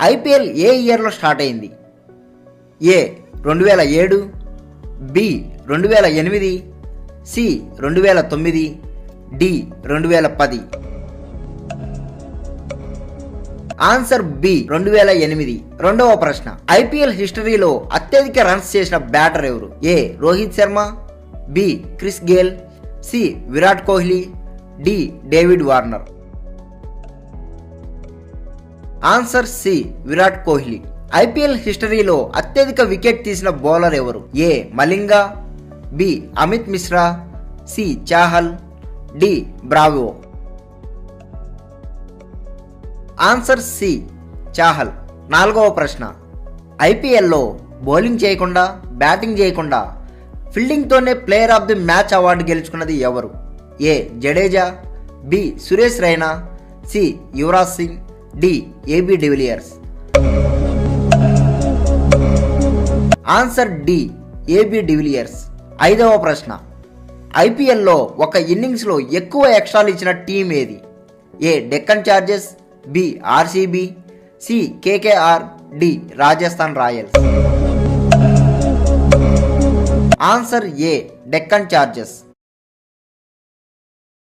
IPL ఏ ఇయర్లో start అయింది? A 2007, B 2008, C 2009, D 2010. Answer B 2008. రెండవ ప్రశ్న, ఐపీఎల్ హిస్టరీలో అత్యధిక రన్స్ చేసిన బ్యాటర్ ఎవరు? A Rohit Sharma, B Chris Gayle, C Virat Kohli, D David Warner. Answer C Virat Kohli. IPL హిస్టరీలో అత్యధిక వికెట్ తీసిన బౌలర్ ఎవరు? A Malinga, B Amit Mishra, C Chahal, D Bravo. Answer C Chahal. నాలుగవ ప్రశ్న, ఐపీఎల్లో బౌలింగ్ చేయకుండా బ్యాటింగ్ చేయకుండా ఫీల్డింగ్తోనే player of the match award గెలుచుకున్నది ఎవరు? A Jadeja, B Suresh Raina, C Yuvraj Singh, D AB de Villiers. Answer D AB de Villiers. ఐదవ ప్రశ్న, ఐపీఎల్లో ఒక ఇన్నింగ్స్లో ఎక్కువ ఎక్స్ట్రాలు ఇచ్చిన టీం ఏది? A Deccan Chargers, B RCB, C KKR, D Rajasthan Royals. Answer A Deccan chargers.